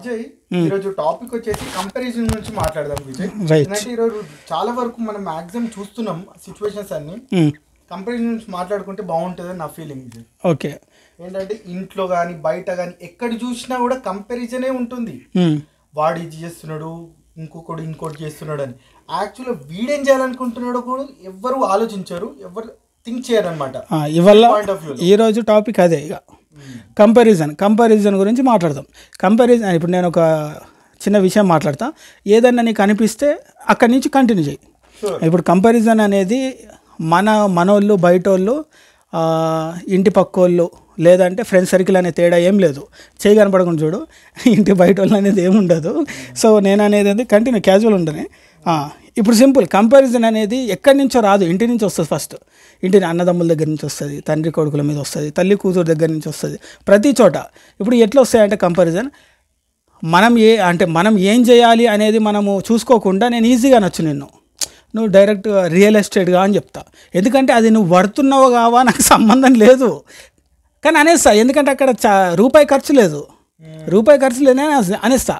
విజయ్ ఈరోజు టాపిక్ వచ్చేసి కంపారిజన్ గురించి మాట్లాడదాం విజయ్. ఎందుకంటే ఈరోజు చాలా వరకు మనం మాక్సిమం చూస్తున్నాం సిచ్యువేషన్స్ అన్ని కంపారిజన్ గురించి మాట్లాడుకుంటే బాగుంటుంది నా ఫీలింగ్ విజయ్. ఓకే, ఏంటంటే ఇంట్లో కానీ బయట కానీ ఎక్కడ చూసినా కూడా కంపారిజనే ఉంటుంది. వాడు ఇది చేస్తున్నాడు, ఇంకోటి చేస్తున్నాడు అని. యాక్చువల్గా వీడేం చేయాలనుకుంటున్నాడో కూడా ఎవరు ఆలోచించారు, ఎవరు థింక్ చేయరు అనమాట. ఇవాళ ఈరోజు టాపిక్ అదే, ఇక కంపారిజన్ గురించి మాట్లాడతాం. కంపారిజన్ ఇప్పుడు నేను ఒక చిన్న విషయం మాట్లాడతా, ఏదన్నా నీకు అనిపిస్తే అక్కడి నుంచి కంటిన్యూ చేయి. ఇప్పుడు కంపారిజన్ అనేది మనోళ్ళు బయటోళ్ళు ఇంటి పక్కోళ్ళు లేదంటే ఫ్రెండ్స్ సర్కిల్ అనే తేడా ఏం లేదు. చేయి కనపడకుండా చూడు, ఇంటి బయట వాళ్ళు అనేది ఏమి ఉండదు. సో నేను అనేది కంటిన్యూ క్యాజువల్ ఉండని. ఇప్పుడు సింపుల్, కంపారిజన్ అనేది ఎక్కడి నుంచో రాదు, ఇంటి నుంచి వస్తుంది. ఫస్ట్ ఇంటిని అన్నదమ్ముల దగ్గర నుంచి వస్తుంది, తండ్రి కొడుకుల మీద వస్తుంది, తల్లి కూతురు దగ్గర నుంచి వస్తుంది, ప్రతి చోట. ఇప్పుడు ఎట్లా వస్తాయంటే కంపారిజన్, మనం ఏం చేయాలి అనేది మనము చూసుకోకుండా నేను ఈజీగా నచ్చు నువ్వు డైరెక్ట్ రియల్ ఎస్టేట్గా అని చెప్తా. ఎందుకంటే అది నువ్వు పడుతున్నావు కావా నాకు సంబంధం లేదు కానీ అనేస్తా. ఎందుకంటే అక్కడ రూపాయి ఖర్చు లేదని అనేస్తా.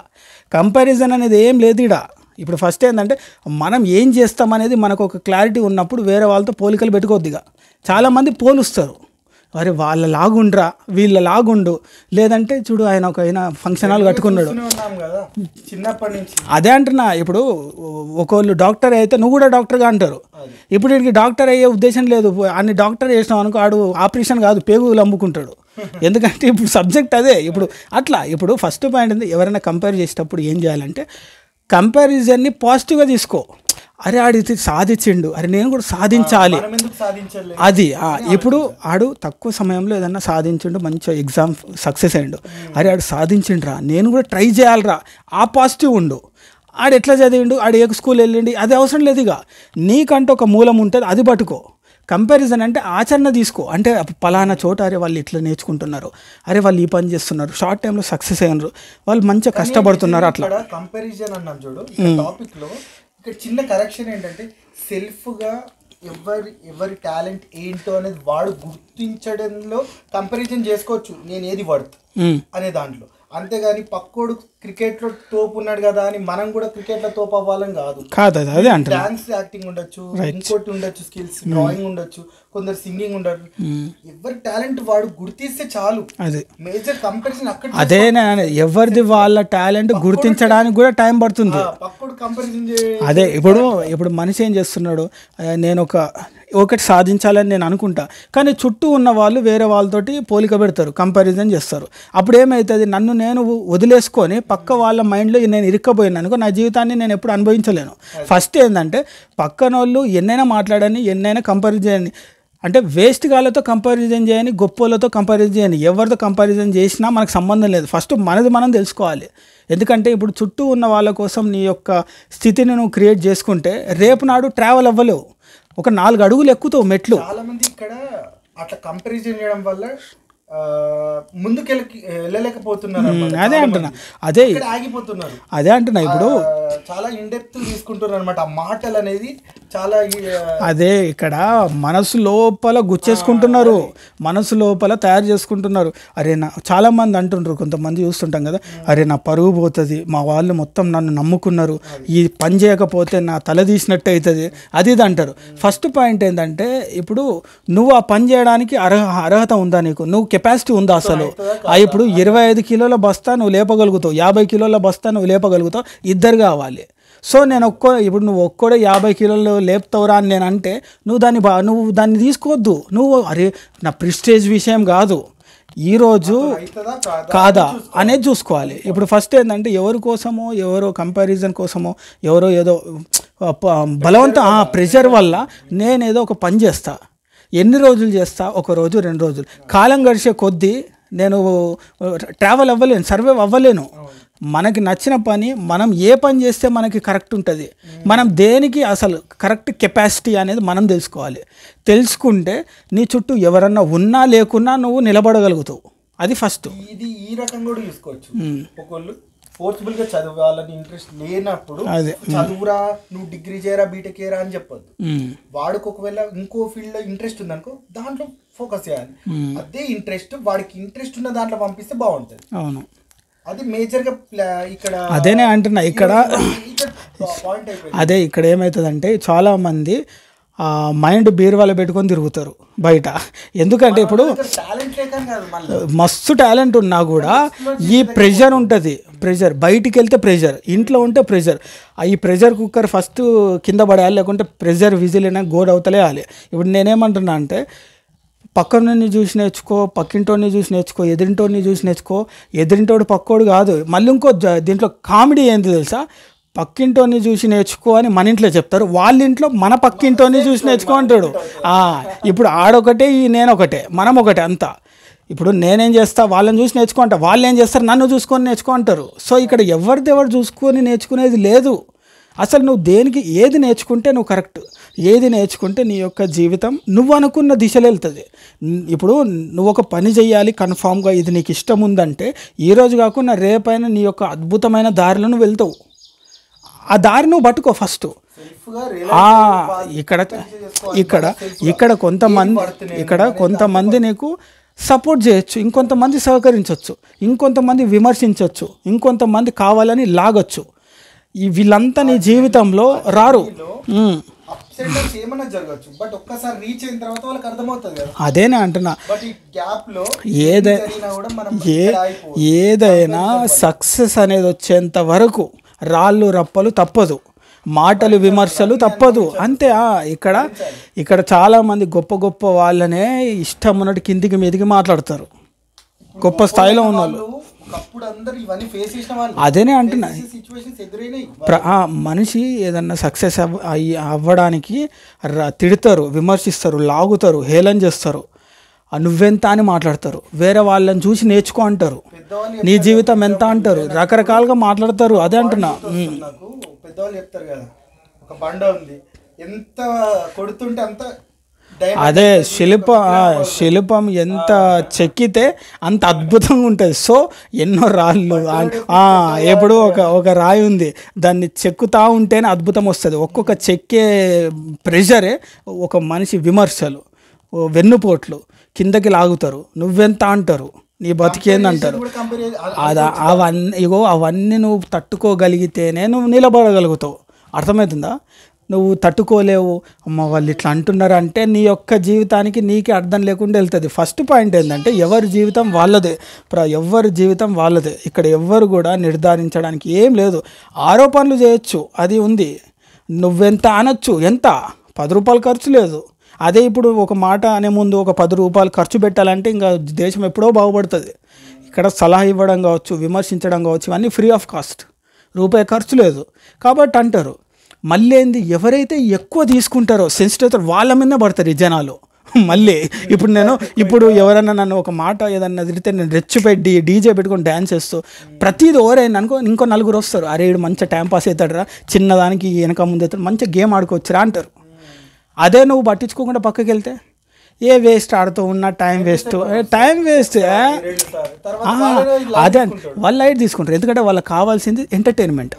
కంపారిజన్ అనేది ఏం లేదు ఇక్కడ. ఇప్పుడు ఫస్ట్ ఏంటంటే మనం ఏం చేస్తామనేది మనకు ఒక క్లారిటీ ఉన్నప్పుడు వేరే వాళ్ళతో పోలికలు పెట్టుకోవద్దిగా. చాలామంది పోలుస్తారు, అరే వాళ్ళ లాగుండ్రా వీళ్ళ లాగుండు, లేదంటే చూడు ఆయన ఫంక్షన్ హాల్ కట్టుకున్నాడు. అదే అంటున్నా, ఇప్పుడు ఒకళ్ళు డాక్టర్ అయితే నువ్వు కూడా డాక్టర్గా అంటారు. ఇప్పుడు వీడికి డాక్టర్ అయ్యే ఉద్దేశం లేదు, అన్ని డాక్టర్ చేసినావు అనుకో ఆడు ఆపరేషన్ కాదు పేగులు అమ్ముకుంటాడు. ఎందుకంటే ఇప్పుడు సబ్జెక్ట్ అదే. ఇప్పుడు ఫస్ట్ పాయింట్ ఏంది, ఎవరైనా కంపేర్ చేసేటప్పుడు ఏం చేయాలంటే కంపారిజన్ని పాజిటివ్గా తీసుకో. అరే ఆడు సాధించిండు, అరే నేను కూడా సాధించాలి అది. ఇప్పుడు ఆడు తక్కువ సమయంలో ఏదన్నా సాధించిండు, మంచిగా ఎగ్జామ్ సక్సెస్ అయ్యిండు, అరే ఆడు సాధించిండ్రా నేను కూడా ట్రై చేయాలరా, ఆ పాజిటివ్ ఉండు. ఆడు ఎట్లా చదివిండు, ఆడు ఏ స్కూల్ వెళ్ళిండి అది అవసరం లేదు. ఇక నీకంటూ ఒక మూలం ఉంటుంది, అది పట్టుకో. కంపారిజన్ అంటే ఆచరణ తీసుకో. అంటే పలానా చోట అరే వాళ్ళు ఇట్లా నేర్చుకుంటున్నారు, అరే వాళ్ళు ఈ పని చేస్తున్నారు, షార్ట్ టైంలో సక్సెస్ అయ్యారు, వాళ్ళు మంచిగా కష్టపడుతున్నారు. అట్లా కంపారిజన్ అన్నాం చూడు టాపిక్లో. ఇక్కడ చిన్న కరెక్షన్ ఏంటంటే సెల్ఫ్గా ఎవరి టాలెంట్ ఏంటో అనేది వాడు గుర్తించడంలో కంపారిజన్ చేసుకోవచ్చు, నేను ఏది వర్త్ అనే దాంట్లో. అంతేగాని పక్కోడు క్రికెట్లో తోపు ఉన్నాడు కదా అని మనం కూడా క్రికెట్లో తోపు అవ్వాలని కాదు. డాన్స్ యాక్టింగ్ ఉండొచ్చు, ఇంకోటి ఉండొచ్చు, స్కిల్స్ డ్రాయింగ్ ఉండొచ్చు, కొందరు సింగింగ్ ఉండదు. ఎవరి టాలెంట్ వాడు గుర్తిస్తే చాలు. అదే మేజర్ కంపారిజన్ అక్కడ. అదే ఎవరిది వాళ్ళ టాలెంట్ గుర్తించడానికి కూడా టైం పడుతుంది. పక్కోడు కంపారిజన్ అదే ఇప్పుడు మనిషి ఏం చేస్తున్నాడు, నేను ఒకటి సాధించాలని నేను అనుకుంటా, కానీ చుట్టూ ఉన్న వాళ్ళు వేరే వాళ్ళతోటి పోలిక పెడతారు, కంపారిజన్ చేస్తారు. అప్పుడు ఏమవుతుంది, నన్ను నేను వదిలేసుకొని పక్క వాళ్ళ మైండ్లో నేను ఇరుక్కపోయాను అనుకో, నా జీవితాన్ని నేను ఎప్పుడు అనుభవించలేను. ఫస్ట్ ఏంటంటే పక్కన వాళ్ళు ఎన్నైనా మాట్లాడని, ఎన్నైనా కంపారిజన్ అంటే వేస్ట్ గాలతో కంపారిజన్ చేయని, గొప్పలతో కంపారిజన్ చేయని, ఎవరితో కంపారిజన్ చేసినా మనకు సంబంధం లేదు. ఫస్ట్ మనది మనం తెలుసుకోవాలి. ఎందుకంటే ఇప్పుడు చుట్టూ ఉన్న వాళ్ళ కోసం నీ యొక్క స్థితిని నువ్వు క్రియేట్ చేసుకుంటే రేపు నాడు ట్రావెల్ అవ్వలేవు, ఒక 4 అడుగులు ఎక్కుతావు మెట్లు. చాలా మంది ఇక్కడ అట్లా కంపారిజన్ చేయడం వల్ల ముందుకెళ్ళలేకపోతున్నారు. అదే అంటున్నా, అదే ఆగిపోతున్నారు. అదే అంటున్నా. ఇప్పుడు చాలా ఇండెప్త్ తీసుకుంటున్నారు అనమాట ఆ మాటలు అనేది. చాలా అదే ఇక్కడ మనసు లోపల గుచ్చేసుకుంటున్నారు, మనసు లోపల తయారు చేసుకుంటున్నారు. అరే చాలా మంది అంటుండ్రు, కొంతమంది చూస్తుంటాం కదా, అరే నా పరువు పోతుంది, మా వాళ్ళు మొత్తం నన్ను నమ్ముకున్నారు, ఈ పని చేయకపోతే నా తల తీసినట్టు అవుతుంది, అది ఇది అంటారు. ఫస్ట్ పాయింట్ ఏంటంటే ఇప్పుడు నువ్వు ఆ పని చేయడానికి అర్హత ఉందా, నువ్వు కెపాసిటీ ఉందా అసలు? ఇప్పుడు 25 కిలోల బస్తా నువ్వు లేపగలుగుతావు, 50 కిలోల బస్తా నువ్వు లేపగలుగుతావు, ఇద్దరు కావాలి. సో నేను ఇప్పుడు నువ్వు ఒక్కడే 50 కిలోలు లేపుతావురా అని నేను అంటే నువ్వు దాన్ని తీసుకోవద్దు. నువ్వు అరే నా ప్రిస్టేజ్ విషయం కాదు, ఈరోజు కాదా అనేది చూసుకోవాలి. ఇప్పుడు ఫస్ట్ ఏంటంటే ఎవరి కోసమో, ఎవరో కంపారిజన్ కోసమో, ఎవరో ఏదో బలవంత ప్రెషర్ వల్ల నేనేదో ఒక పని చేస్తా, ఎన్ని రోజులు చేస్తా, 1 రోజు 2 రోజులు, కాలం గడిచే కొద్దీ నేను ట్రావెల్ అవ్వలేను, సర్వైవ్ అవ్వలేను. మనకి నచ్చిన పని మనం ఏ పని చేస్తే మనకి కరెక్ట్ ఉంటుంది, మనం దేనికి అసలు కరెక్ట్ కెపాసిటీ అనేది మనం తెలుసుకుంటే నీ చుట్టూ ఎవరన్నా ఉన్నా లేకున్నా నువ్వు నిలబడగలుగుతావు. అది ఫస్ట్. ఇది ఈ రకంగా కూడా చూసుకోవచ్చు. ఒకళ్ళు ఫోర్స్ఫుల్ గా చదవాలని ఇంట్రెస్ట్ లేనప్పుడు చదువురా, నువ్వు డిగ్రీ చేయరా, బీటెక్ చేయరా అని చెప్పొద్దు. వాడికి ఒకవేళ ఇంకో ఫీల్డ్ లో ఇంట్రెస్ట్ ఉందనుకో దాంట్లో ఫోకస్ చేయాలి. అదే ఇంట్రెస్ట్ వాడికి ఇంట్రెస్ట్ ఉన్న దాంట్లో పంపిస్తే బాగుంటుంది. అవును. అది మేజర్ గా ఇక్కడ అదేనే అంటున్నా ఇక్కడ పాయింట్ అయిపోయింది. అదే ఇక్కడ ఏమవుతుందంటే చాలా మంది మైండ్ బీరువాలో పెట్టుకొని తిరుగుతారు బయట. ఎందుకంటే ఇప్పుడు టాలెంట్ లేక కాదు, మళ్ళీ మస్తు టాలెంట్ ఉన్నా కూడా ఈ ప్రెషర్ ఉంటుంది. ప్రెషర్ బయటికి వెళ్తే ప్రెషర్, ఇంట్లో ఉంటే ప్రెషర్. ఈ ప్రెషర్ కుక్కర్ ఫస్ట్ కింద పడేయాలి, లేకుంటే ప్రెషర్ విజిల్ అయినా గోడ అవతలేయాలి. ఇప్పుడు నేనేమంటున్నా అంటే పక్కనని చూసి నేర్చుకో, పక్కింటోని చూసి నేర్చుకో, ఎదిరింటోని చూసి నేర్చుకో. ఎదిరింటోడు పక్కోడు కాదు. మళ్ళీ ఇంకో దీంట్లో కామెడీ ఏంటి తెలుసా, పక్కింటోని చూసి నేర్చుకో అని మన ఇంట్లో చెప్తారు, వాళ్ళ ఇంట్లో మన పక్కింటోని చూసి నేర్చుకో అంటాడు. ఇప్పుడు ఆడొకటే, ఈ నేనొకటే, మనం ఒకటే అంతా. ఇప్పుడు నేనేం చేస్తా, వాళ్ళని చూసి నేర్చుకో అంటా, వాళ్ళు ఏం చేస్తారు, నన్ను చూసుకొని నేర్చుకో అంటారు. సో ఇక్కడ ఎవరిది ఎవరు చూసుకొని నేర్చుకునేది లేదు. అసలు నువ్వు దేనికి ఏది నేర్చుకుంటే నువ్వు కరెక్ట్, ఏది నేర్చుకుంటే నీ యొక్క జీవితం నువ్వు అనుకున్న దిశలో వెళ్తుంది. ఇప్పుడు నువ్వు ఒక పని చేయాలి కన్ఫామ్గా, ఇది నీకు ఇష్టం ఉందంటే ఈరోజు కాకుండా రేపైనా నీ యొక్క అద్భుతమైన దారిలో నువ్వు వెళ్తావు. ఆ దారి నువ్వు పట్టుకో ఫస్ట్. ఇక్కడ ఇక్కడ ఇక్కడ కొంతమంది నీకు సపోర్ట్ చేయొచ్చు, ఇంకొంతమంది సహకరించవచ్చు, ఇంకొంతమంది విమర్శించవచ్చు, ఇంకొంతమంది కావాలని లాగొచ్చు. వీళ్ళంతా నీ జీవితంలో రారు. అదేనే అంటున్నా, ఏదైనా సక్సెస్ అనేది వచ్చేంత వరకు రాళ్ళు రప్పలు తప్పదు, మాటలు విమర్శలు తప్పదు, అంతే. ఇక్కడ చాలామంది గొప్ప గొప్ప వాళ్ళనే ఇష్టం ఉన్నట్టు కిందికి మీదికి మాట్లాడతారు, గొప్ప స్థాయిలో ఉన్న వాళ్ళు. అదేనే అంటున్నా, మనిషి ఏదన్నా సక్సెస్ అవ్వడానికి తిడతారు, విమర్శిస్తారు, లాగుతారు, హేళన చేస్తారు, నువ్వెంత అని మాట్లాడతారు, వేరే వాళ్ళని చూసి నేర్చుకో అంటారు, నీ జీవితం ఎంత అంటారు, రకరకాలుగా మాట్లాడతారు. అదే అంటున్నా, పెద్దవాళ్ళు చెప్తారు కదా, ఒక బండ ఉంది, ఎంత కొడుతుంటే అంత అదే శిల్పం ఎంత చెక్కితే అంత అద్భుతంగా ఉంటుంది. సో ఎన్నో రాళ్ళు, ఎప్పుడు ఒక రాయి ఉంది, దాన్ని చెక్కుతా ఉంటేనే అద్భుతం వస్తుంది. ఒక్కొక్క చెక్కే ప్రెషరే ఒక మనిషి విమర్శలు, వెన్నుపోట్లు, కిందకి లాగుతారు, నువ్వెంత అంటారు, నీ బతికేందంటారు. అవన్నీ నువ్వు తట్టుకోగలిగితేనే నువ్వు నిలబడగలుగుతావు. అర్థమవుతుందా? నువ్వు తట్టుకోలేవు, అమ్మ వాళ్ళు ఇట్లా అంటున్నారు అంటే నీ యొక్క జీవితానికి నీకే అర్థం లేకుండా వెళ్తుంది. ఫస్ట్ పాయింట్ ఏంటంటే ఎవరి జీవితం వాళ్ళదే, ఎవరి జీవితం వాళ్ళదే. ఇక్కడ ఎవ్వరు కూడా నిర్ధారించడానికి ఏం లేదు. ఆరోపణలు చేయొచ్చు, అది ఉంది, నువ్వెంత అనొచ్చు, ఎంత 10 రూపాయలు ఖర్చు లేదు. అదే ఇప్పుడు ఒక మాట అనే ముందు ఒక 10 రూపాయలు ఖర్చు పెట్టాలంటే ఇంకా దేశం ఎప్పుడో బాగుపడుతుంది. ఇక్కడ సలహా ఇవ్వడం కావచ్చు, విమర్శించడం కావచ్చు, ఇవన్నీ ఫ్రీ ఆఫ్ కాస్ట్, రూపాయి ఖర్చు లేదు. కాబట్టి అంటారు. మళ్ళీ ఏంది, ఎవరైతే ఎక్కువ తీసుకుంటారో సెన్సిటివ్ వాళ్ళ మీదనే పడతారు ఈ జనాలు. మళ్ళీ ఇప్పుడు ఎవరన్నా నన్ను ఒక మాట ఏదన్నా తిరిగితే నేను రెచ్చిపెట్టి డీజే పెట్టుకొని డ్యాన్స్ చేస్తూ ప్రతిదీ ఓరైంది అనుకో, ఇంకో 4 వస్తారు, అరే వీడు మంచిగా టైంపాస్ అవుతాడురా, చిన్నదానికి వెనక ముందు అవుతాడు, మంచిగా గేమ్ ఆడుకోవచ్చురా అంటారు. అదే నువ్వు పట్టించుకోకుండా పక్కకి వెళ్తే ఏ వేస్ట్, ఆడుతూ ఉన్న టైం వేస్ట్. అదే వాళ్ళు లైట్ తీసుకుంటారు, ఎందుకంటే వాళ్ళకి కావాల్సింది ఎంటర్టైన్మెంట్.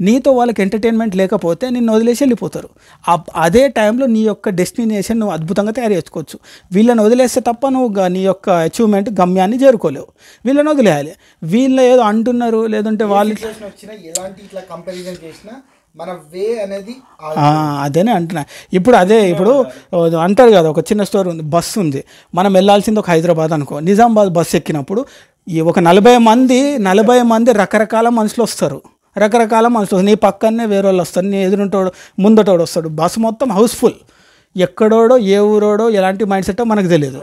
నీతో వాళ్ళకి ఎంటర్టైన్మెంట్ లేకపోతే నిన్ను వదిలేసి వెళ్ళిపోతారు. అదే టైంలో నీ యొక్క డెస్టినేషన్ నువ్వు అద్భుతంగా తయారు చేసుకోవచ్చు. వీళ్ళని వదిలేస్తే తప్ప నువ్వు నీ యొక్క అచీవ్మెంట్ గమ్యాన్ని చేరుకోలేవు. వీళ్ళని వదిలేయాలి. వీళ్ళు ఏదో అంటున్నారు, లేదంటే వాళ్ళు మన వే అనేది అదేనే అంటున్నా. ఇప్పుడు అంటారు కదా, ఒక చిన్న స్టోరీ ఉంది, బస్సు ఉంది, మనం వెళ్ళాల్సింది ఒక హైదరాబాద్ అనుకో, నిజామాబాద్ బస్సు ఎక్కినప్పుడు ఒక 40 మంది రకరకాల మనుషులు వస్తారు. నీ పక్కనే వేరే వాళ్ళు వస్తారు, నీ ఎదురుంటోడు ముందటోడు వస్తాడు, బస్సు మొత్తం హౌస్ఫుల్. ఎక్కడోడో ఏ ఊరోడో ఎలాంటి మైండ్ సెట్టో మనకు తెలియదు.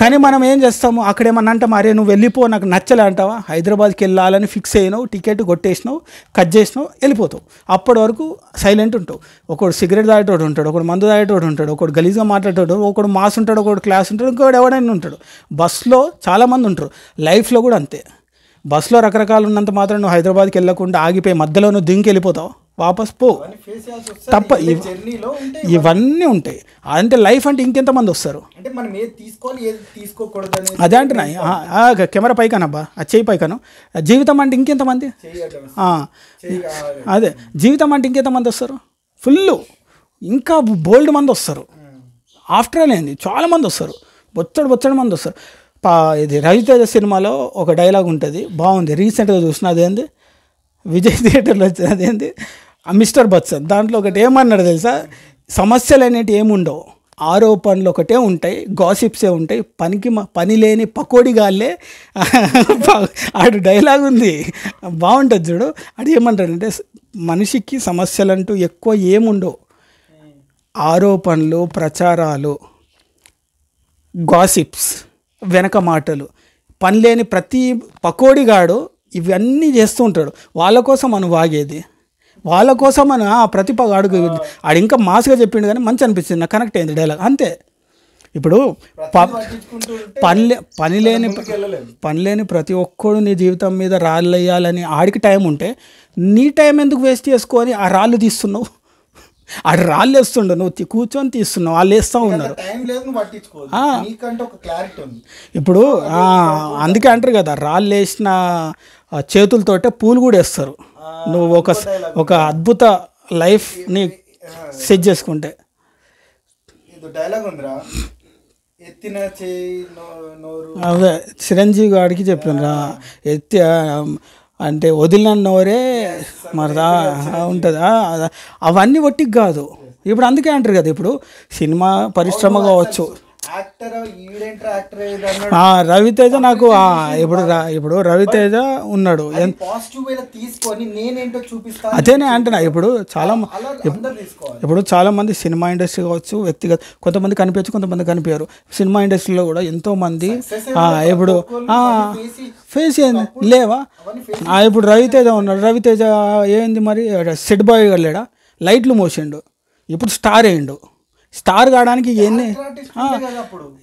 కానీ మనం ఏం చేస్తాము, అక్కడేమన్నా అంటాం, అరే నువ్వు వెళ్ళిపో, నాకు నచ్చలే అంటావా, హైదరాబాద్కి వెళ్ళాలని ఫిక్స్ అయినావు, టికెట్ కొట్టేసినావు, కట్ చేసినావు, వెళ్ళిపోతావు. అప్పటి వరకు సైలెంట్ ఉంటావు. ఒకడు సిగరెట్ తాగేటోడు ఉంటాడు, ఒకడు మందు తాగేటోడు ఉంటాడు, ఒకడు గలీజ్గా మాట్లాడేటోడు, ఒకడు మాస్ ఉంటాడు, ఒకడు క్లాస్ ఉంటాడు, ఇంకోటి ఎవడైనా ఉంటాడు. బస్సులో చాలామంది ఉంటారు, లైఫ్లో కూడా అంతే. బస్సులో రకరకాలు ఉన్నంత మాత్రం నువ్వు హైదరాబాద్కి వెళ్ళకుండా ఆగిపోయి మధ్యలో నువ్వు దింకి వెళ్ళిపోతావు, వాపస్ పో, తప్ప. ఇవన్నీ ఉంటాయి. అంటే లైఫ్ అంటే ఇంకెంతమంది వస్తారు. అదే అంటున్నా, కెమెరా పైకానబ్బా, అది చేయి పైకాను. జీవితం అంటే ఇంకెంతమంది, అదే జీవితం అంటే ఇంకెంతమంది వస్తారు, ఫుల్ ఇంకా బోల్డ్ మంది వస్తారు. ఆఫ్టర్ ఆల్ ఏంది, చాలామంది వస్తారు, బొచ్చడు మంది వస్తారు. ఇది రవితేజ సినిమాలో ఒక డైలాగ్ ఉంటుంది, బాగుంది, రీసెంట్గా చూసిన. అదేంది విజయ్ థియేటర్లో వచ్చిన, అదేంది మిస్టర్ బచ్చన్. దాంట్లో ఒకటి ఏమన్నాడు తెలుసా, సమస్యలు అనేవి ఏముండవు, ఆరోపణలు ఒకటే ఉంటాయి, గాసిప్సే ఉంటాయి, పని లేని పకోడిగాళ్ళే ఆడు డైలాగ్ ఉంది, బాగుంటుంది చూడు. అది ఏమంటాడంటే మనిషికి సమస్యలంటూ ఎక్కువ ఏముండవు, ఆరోపణలు, ప్రచారాలు, గాసిప్స్, వెనక మాటలు, పని లేని ప్రతి పకోడిగాడు ఇవన్నీ చేస్తూ ఉంటాడు. వాళ్ళ కోసం మనం వాగేది, వాళ్ళ కోసం మన ప్రతిభ అడుగు ఆడు ఇంకా మాస్గా చెప్పిండు కానీ మంచి అనిపించింది, నాకు కనెక్ట్ అయింది డైలాగ్ అంతే. ఇప్పుడు పని లేని ప్రతి ఒక్కడు నీ జీవితం మీద రాళ్ళు వేయాలని ఆడికి టైం ఉంటే నీ టైం ఎందుకు వేస్ట్ చేసుకొని ఆ రాళ్ళు తీస్తున్నావు? ఆడు రాళ్ళు వేస్తుండు, నువ్వు కూర్చొని తీస్తున్నావు, వాళ్ళు వేస్తూ ఉన్నారు. ఇప్పుడు అందుకే అంటారు కదా, రాళ్ళు వేసిన చేతులతోటే పూలు కూడా వేస్తారు. నువ్వు ఒక అద్భుత లైఫ్ని సెట్ చేసుకుంటే. అదే చిరంజీవి గారికి చెప్పినరా, ఎత్తి అంటే వదిలిన నోరే మరదా ఉంటుంది. అవన్నీ ఒట్టికి కాదు. ఇప్పుడు అందుకే అంటారు కదా, ఇప్పుడు సినిమా పరిశ్రమ కావచ్చు, రవితేజ నాకు ఇప్పుడు రవితేజ ఉన్నాడు, అదేనే అంటున్నా. ఇప్పుడు చాలా మంది సినిమా ఇండస్ట్రీ కావచ్చు, వ్యక్తిగత కొంతమంది కనిపించు, కొంతమంది కనిపించారు. సినిమా ఇండస్ట్రీలో కూడా ఎంతో మంది ఇప్పుడు ఫేస్ లేవా. ఇప్పుడు రవితేజ ఉన్నాడు, రవితేజ ఏంది మరి సెట్ బాయ్ వెళ్ళాడా, లైట్లు మోసిండు, ఇప్పుడు స్టార్ అయ్యిండు. స్టార్ కావడానికి ఎన్ని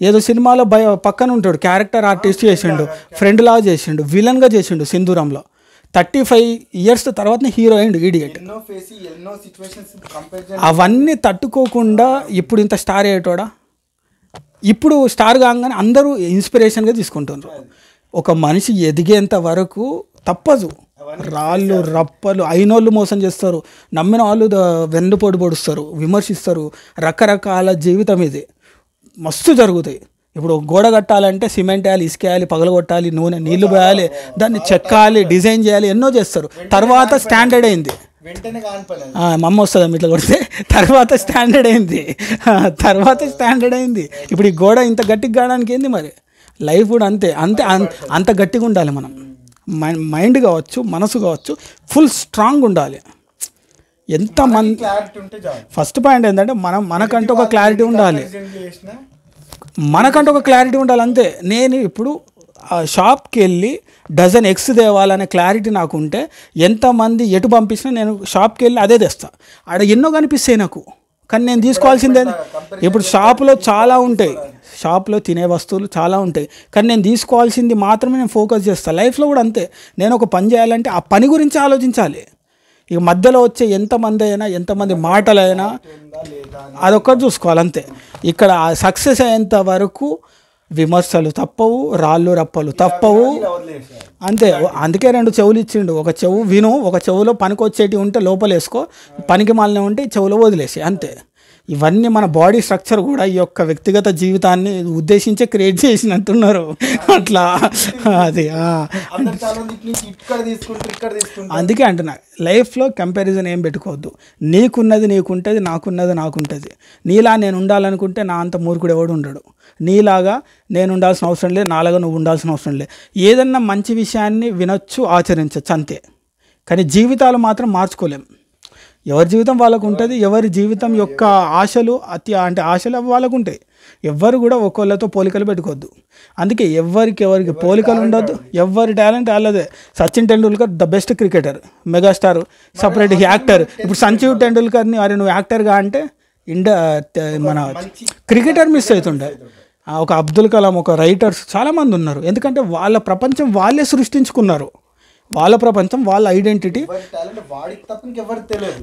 ఏదో సినిమాలో పక్కన ఉంటాడు, క్యారెక్టర్ ఆర్టిస్ట్ చేసిండు, ఫ్రెండ్ లాగా చేసిండు, విలన్గా చేసిండు సింధూరంలో. 35 years తర్వాత హీరో అయ్యిండు ఈడియట్. అవన్నీ తట్టుకోకుండా ఇప్పుడు ఇంత స్టార్ అయ్యేటోడా. ఇప్పుడు స్టార్ కాగానే అందరూ ఇన్స్పిరేషన్గా తీసుకుంటున్నారు. ఒక మనిషి ఎదిగేంత వరకు తప్పదు, రాళ్ళు రప్పలు అయినోళ్ళు మోసం చేస్తారు, నమ్మిన వాళ్ళు వెన్నుపోటు పొడుస్తారు, విమర్శిస్తారు. రకరకాల జీవితం ఇది మస్తు జరుగుతాయి. ఇప్పుడు గోడ కట్టాలంటే సిమెంట్ వేయాలి, ఇసుక వేయాలి, పగలగొట్టాలి, నూనె నీళ్లు పోయాలి, దాన్ని చెక్కాలి, డిజైన్ చేయాలి, ఎన్నో చేస్తారు. తర్వాత స్టాండర్డ్ అయింది, మా అమ్మ వస్తుంది ఇట్లా కొడితే, తర్వాత స్టాండర్డ్ అయింది. ఇప్పుడు ఈ గోడ ఇంత గట్టిగా కావడానికి ఏంది మరి. లైఫ్ కూడా అంతే అంత గట్టిగా ఉండాలి. మనం మైండ్ కావచ్చు, మనసు కావచ్చు, ఫుల్ స్ట్రాంగ్ ఉండాలి. ఎంతమంది ఫస్ట్ పాయింట్ ఏంటంటే మనకంటూ ఒక క్లారిటీ ఉండాలి, అంతే. నేను ఇప్పుడు షాప్కి వెళ్ళి డజన్ ఎగ్స్ తేవాలనే క్లారిటీ నాకు ఉంటే ఎంతమంది ఎటు పంపించినా నేను షాప్కి వెళ్ళి అదే తెస్తా. ఆడ ఎన్నో కనిపిస్తాయి నాకు, కానీ నేను తీసుకోవాల్సిందే. ఇప్పుడు షాపులో చాలా ఉంటాయి, షాప్లో తినే వస్తువులు చాలా ఉంటాయి, కానీ నేను తీసుకోవాల్సింది మాత్రమే నేను ఫోకస్ చేస్తాను. లైఫ్లో కూడా అంతే. నేను ఒక పని చేయాలంటే ఆ పని గురించి ఆలోచించాలి. ఇక మధ్యలో వచ్చే ఎంతమంది మాటలైనా అదొక్కటి చూసుకోవాలి అంతే. ఇక్కడ సక్సెస్ అయ్యేంత వరకు విమర్శలు తప్పవు, రాళ్ళు రప్పలు తప్పవు అంతే. అందుకే 2 చెవులు ఇచ్చిండు, ఒక చెవు విను, ఒక చెవులో పనికొచ్చేటి ఉంటే లోపల వేసుకో, పనికి మాలిన ఉంటే చెవులో వదిలేసి అంతే. ఇవన్నీ మన బాడీ స్ట్రక్చర్ కూడా ఈ యొక్క వ్యక్తిగత జీవితాన్ని ఉద్దేశించి క్రియేట్ చేసినట్టున్నారు అట్లా. అది అందుకే అంటున్నా, లైఫ్లో కంపారిజన్ ఏం పెట్టుకోవద్దు. నీకున్నది నీకుంటుంది, నాకున్నది నాకుంటుంది. నీలా నేను ఉండాలనుకుంటే నా అంత మూర్ఖుడు ఎవడు ఉండడు. నీలాగా నేను ఉండాల్సిన అవసరం లేదు, నాలాగా నువ్వు ఉండాల్సిన అవసరం లేదు. ఏదన్నా మంచి విషయాన్ని వినొచ్చు, ఆచరించవచ్చు అంతే. కానీ జీవితాలు మాత్రం మార్చుకోలేం. ఎవరి జీవితం వాళ్ళకు ఉంటుంది, ఎవరి జీవితం యొక్క ఆశలు ఆశలు వాళ్ళకు ఉంటాయి. ఎవ్వరు కూడా ఒకళ్ళతో పోలికలు పెట్టుకోవద్దు. అందుకే ఎవరికి పోలికలు ఉండొద్దు, ఎవరి టాలెంట్ వాళ్ళదే. Sachin Tendulkar the best cricketer, megastar, separate actor. ఇప్పుడు సంజీవ్ టెండూల్కర్ని అరే నువ్వు యాక్టర్గా అంటే మన క్రికెటర్ మిస్ అవుతుండే. ఒక అబ్దుల్ కలాం, ఒక రైటర్స్ చాలామంది ఉన్నారు. ఎందుకంటే వాళ్ళ ప్రపంచం వాళ్ళే సృష్టించుకున్నారు, వాళ్ళ ప్రపంచం, వాళ్ళ ఐడెంటిటీ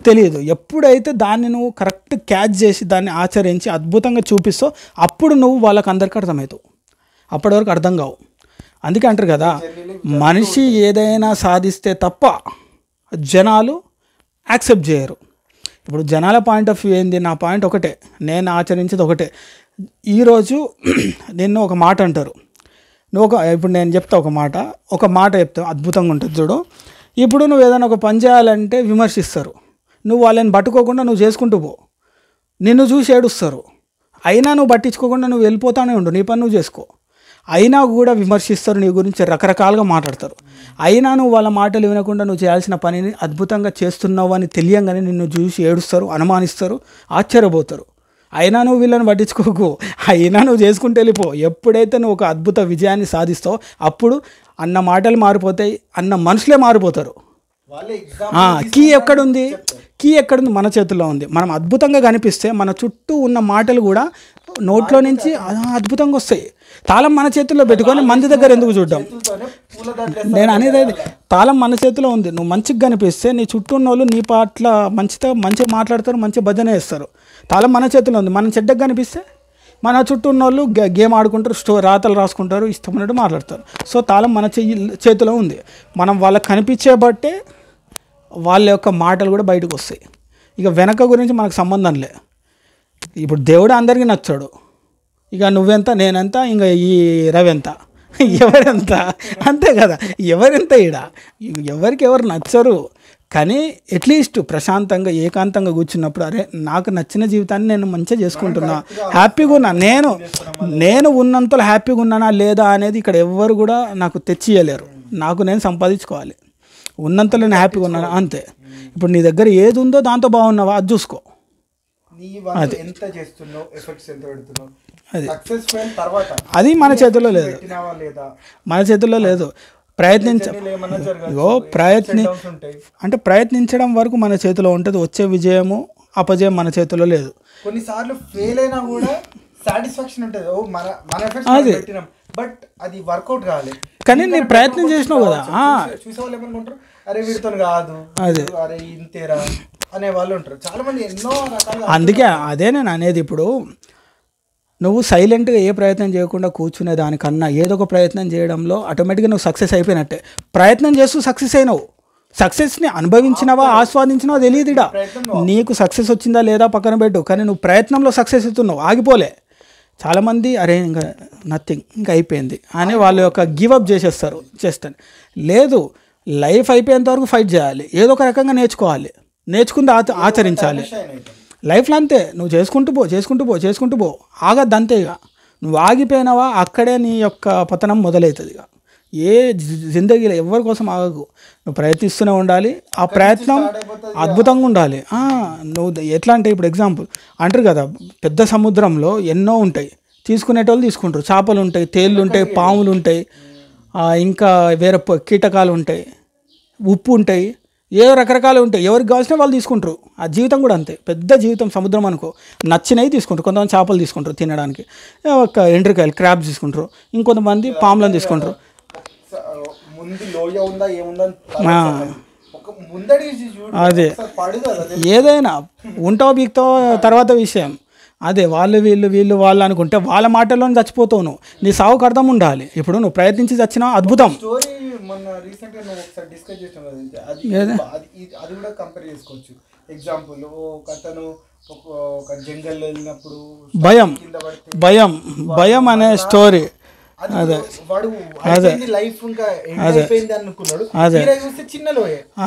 తెలియదు. ఎప్పుడైతే దాన్ని నువ్వు కరెక్ట్ క్యాచ్ చేసి దాన్ని ఆచరించి అద్భుతంగా చూపిస్తావు, అప్పుడు నువ్వు వాళ్ళకి అందరికీ అర్థమవుతావు. అప్పటి వరకు అర్థం కావు. అందుకే అంటారు కదా, మనిషి ఏదైనా సాధిస్తే తప్ప జనాలు యాక్సెప్ట్ చేయరు. ఇప్పుడు జనాల పాయింట్ ఆఫ్ వ్యూ ఏంది, నా పాయింట్ ఒకటే, నేను ఆచరించేది ఒకటే. ఈరోజు నిన్ను ఒక మాట అంటారు, నువ్వు ఇప్పుడు నేను చెప్తా ఒక మాట చెప్తా, అద్భుతంగా ఉంటుంది చూడు. ఇప్పుడు నువ్వు ఏదైనా ఒక పని చేయాలంటే విమర్శిస్తారు, నువ్వు వాళ్ళని పట్టుకోకుండా నువ్వు చేసుకుంటూ పో, నిన్ను చూసి ఏడుస్తారు, అయినా నువ్వు పట్టించుకోకుండా నువ్వు వెళ్ళిపోతానే ఉండు, నీ పని నువ్వు చేసుకో. అయినా కూడా విమర్శిస్తారు, నీ గురించి రకరకాలుగా మాట్లాడతారు, అయినా నువ్వు వాళ్ళ మాటలు వినకుండా నువ్వు చేయాల్సిన పనిని అద్భుతంగా చేస్తున్నావు అని తెలియంగానే నిన్ను చూసి ఏడుస్తారు, అనుమానిస్తారు, ఆశ్చర్యపోతారు. అయినా నువ్వు వీళ్ళని పట్టించుకోకు, అయినా నువ్వు చేసుకుంటూ వెళ్ళిపో. ఎప్పుడైతే నువ్వు ఒక అద్భుత విజయాన్ని సాధిస్తావో అప్పుడు అన్న మాటలు మారిపోతాయి, అన్న మనుషులే మారిపోతారు. కీ ఎక్కడుంది? కీ ఎక్కడుంది? మన చేతుల్లో ఉంది. మనం అద్భుతంగా కనిపిస్తే మన చుట్టూ ఉన్న మాటలు కూడా నోట్లో నుంచి అద్భుతంగా వస్తాయి. తాళం మన చేతుల్లో పెట్టుకొని మంది దగ్గర ఎందుకు చూడడం? నేను అనేది తాళం మన చేతిలో ఉంది. నువ్వు మంచిగా కనిపిస్తే నీ చుట్టూ ఉన్న వాళ్ళు నీ పట్ల మంచిగా మాట్లాడతారు, మంచి భజన చేస్తారు. తాళం మన చేతిలో ఉంది. మనం చెడ్డగా కనిపిస్తే మన చుట్టూ ఉన్న వాళ్ళు గేమ్ ఆడుకుంటారు, రాతలు రాసుకుంటారు, ఇష్టమైనట్టు మాట్లాడతారు. సో తాళం మన చేతిలో ఉంది. మనం వాళ్ళకి కనిపించే బట్టే వాళ్ళ యొక్క మాటలు కూడా బయటకు వస్తాయి. ఇక వెనక గురించి మనకు సంబంధం లే. ఇప్పుడు దేవుడు అందరికీ నచ్చాడు, ఇక నువ్వెంత నేనెంత ఇంకా ఈ రవెంత ఎవరెంత, అంతే కదా. ఎవరెంత ఎవరికి ఎవరు నచ్చరు. కానీ అట్లీస్ట్ ప్రశాంతంగా ఏకాంతంగా కూర్చున్నప్పుడు అరే నాకు నచ్చిన జీవితాన్ని నేను మంచిగా చేసుకుంటున్నా, హ్యాపీగా ఉన్నా, నేను ఉన్నంతలో హ్యాపీగా ఉన్నానా లేదా అనేది ఇక్కడ ఎవ్వరు కూడా నాకు తెచ్చియలేరు. నాకు నేను సంపాదించుకోవాలి, ఉన్నంతలో నేను హ్యాపీగా ఉన్నానా అంతే. ఇప్పుడు నీ దగ్గర ఏది ఉందో దాంతో బాగున్నావా అది చూసుకో. అది మన చేతుల్లో లేదు, మన చేతుల్లో లేదు. ప్రయత్నించడం వరకు మన చేతిలో ఉంటుంది. వచ్చే విజయము అపజయం మన చేతిలో లేదు. కొన్నిసార్లు ఫెయిల్ అయినా కూడా సాటిస్ఫాక్షన్ ఉంటుంది, మన ఎఫర్ట్స్ పెట్టినాం బట్ అది వర్కౌట్ కాలేదు. కానీ నేను ప్రయత్నం చేసినావు కదా. చూసేవాళ్ళు ఏమనుకుంటారు, అరే వీడితో కాదు, అరే ఇంతేరా అనే వాళ్ళు ఉంటారు చాలా మంది, ఎన్నో రకాల. అందుకే అదే నేను అనేది. ఇప్పుడు నువ్వు సైలెంట్గా ఏ ప్రయత్నం చేయకుండా కూర్చునే దానికన్నా ఏదో ఒక ప్రయత్నం చేయడంలో ఆటోమేటిక్గా నువ్వు సక్సెస్ అయిపోయినట్టే. ప్రయత్నం చేస్తూ సక్సెస్ అయినావు, సక్సెస్ని అనుభవించినవా ఆస్వాదించినావా తెలియదు. నీకు సక్సెస్ వచ్చిందా లేదా పక్కన పెట్టు, కానీ నువ్వు ప్రయత్నంలో సక్సెస్ అవుతున్నావు, ఆగిపోలే. చాలామంది అరే ఇంకా నథింగ్ ఇంకా అయిపోయింది అని వాళ్ళ యొక్క గివప్ చేసేస్తారు. చేస్తాను లేదు, లైఫ్ అయిపోయేంత వరకు ఫైట్ చేయాలి, ఏదో ఒక రకంగా నేర్చుకోవాలి, నేర్చుకుంది ఆచరించాలి. లైఫ్లో అంతే, నువ్వు చేసుకుంటూ పో ఆగద్దు అంతే. ఇక నువ్వు ఆగిపోయినావా అక్కడే నీ యొక్క పతనం మొదలవుతుంది. ఇక ఏ జిందగీలో ఎవరి కోసం ఆగకు, నువ్వు ప్రయత్నిస్తూనే ఉండాలి. ఆ ప్రయత్నం అద్భుతంగా ఉండాలి. నువ్వు ఎట్లా అంటే ఇప్పుడు ఎగ్జాంపుల్ అంటారు కదా, పెద్ద సముద్రంలో ఎన్నో ఉంటాయి, తీసుకునేటోళ్ళు తీసుకుంటారు. చేపలు ఉంటాయి, తేళ్ళు ఉంటాయి, పాములు ఉంటాయి, ఇంకా వేరే కీటకాలు ఉంటాయి, ఉప్పు ఉంటాయి, ఏదో రకరకాలు ఉంటాయి. ఎవరికి కావాల్సిన వాళ్ళు తీసుకుంటారు. ఆ జీవితం కూడా అంతే, పెద్ద జీవితం సముద్రం అనుకో, నచ్చినవి తీసుకుంటారు. కొంతమంది చేపలు తీసుకుంటారు తినడానికి, ఒక ఎండ్రికాయలు క్రాబ్స్ తీసుకుంటారు, ఇంకొంతమంది పాములను తీసుకుంటారు. అదే ఏదైనా ఉంటావు బీక్తావు తర్వాత విషయం. అదే వీళ్ళు వాళ్ళు అనుకుంటే వాళ్ళ మాటల్లోనే చచ్చిపోతావు నువ్వు. నీ సావుకు అర్థం ఉండాలి. ఇప్పుడు నువ్వు ప్రయత్నించి చచ్చినావు, అద్భుతం. భయం అనే స్టోరీ.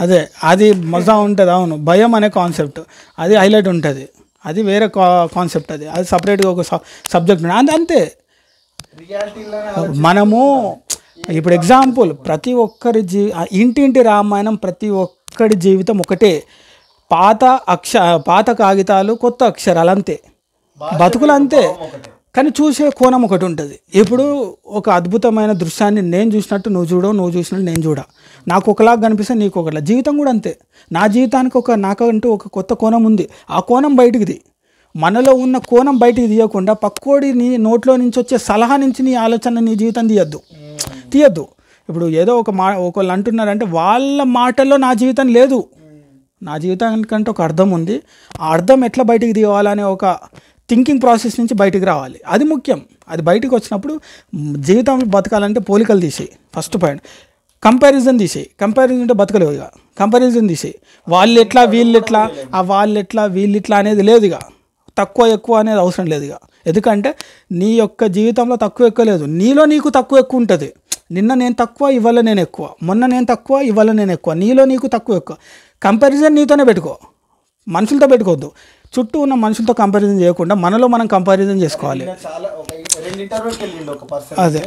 అదే అది మజా ఉంటుంది. అవును, భయం అనే కాన్సెప్ట్ అది హైలైట్ ఉంటుంది. అది వేరే కాన్సెప్ట్, అది సపరేట్గా ఒక సబ్జెక్ట్ అంతే. మనము ఇప్పుడు ఎగ్జాంపుల్ ప్రతి ఒక్కరి ఇంటింటి రామాయణం, ప్రతి ఒక్కడి జీవితం ఒకటే. పాత కాగితాలు, కొత్త అక్షరాలు అంతే, బతుకులు అంతే, కానీ చూసే కోణం ఒకటి ఉంటుంది. ఇప్పుడు ఒక అద్భుతమైన దృశ్యాన్ని నేను చూసినట్టు నువ్వు చూడవు, నువ్వు చూసినట్టు నేను చూడ, నాకు ఒకలాగా కనిపిస్తే నీకు ఒకలా. జీవితం కూడా అంతే. నా జీవితానికి నాకంటూ ఒక కొత్త కోణం ఉంది. ఆ కోణం బయటికి మనలో ఉన్న కోణం బయటికి తీయకుండా పక్కోడి నీ నోట్లో నుంచి వచ్చే సలహా నుంచి నీ ఆలోచన నీ జీవితం తీయద్దు. ఇప్పుడు ఏదో ఒకళ్ళు అంటున్నారంటే వాళ్ళ మాటల్లో నా జీవితం లేదు, నా జీవితానికంటే ఒక అర్థం ఉంది. ఆ అర్థం ఎట్లా బయటికి తీయాలనే ఒక థింకింగ్ ప్రాసెస్ నుంచి బయటికి రావాలి. అది ముఖ్యం. అది బయటికి వచ్చినప్పుడు జీవితం బతకాలంటే పోలికలు తీసేయి. ఫస్ట్ పాయింట్ కంపారిజన్ తీసేయి. కంపారిజన్ అంటే బతకలేవు. ఇక కంపారిజన్ తీసేయి. వాళ్ళు ఎట్లా వీళ్ళు ఎట్లా అనేది లేదు. ఇక తక్కువ ఎక్కువ అనేది అవసరం లేదు ఇక. ఎందుకంటే నీ యొక్క జీవితంలో తక్కువ ఎక్కువ లేదు, నీలో నీకు తక్కువ ఎక్కువ ఉంటుంది. నిన్న నేను తక్కువ, ఇవాళ నేను ఎక్కువ, మొన్న నేను తక్కువ, ఇవాళ నేను ఎక్కువ. నీలో నీకు తక్కువ ఎక్కువ. కంపారిజన్ నీతోనే పెట్టుకో, మనుషులతో పెట్టుకోవద్దు. చుట్టూ ఉన్న మనుషులతో కంపారిజన్ చేయకుండా మనలో మనం కంపారిజన్ చేసుకోవాలి. చాలా ఒక 2 ఇంటర్వ్యూకి వెళ్ళిండు ఒక పర్సన్. అదే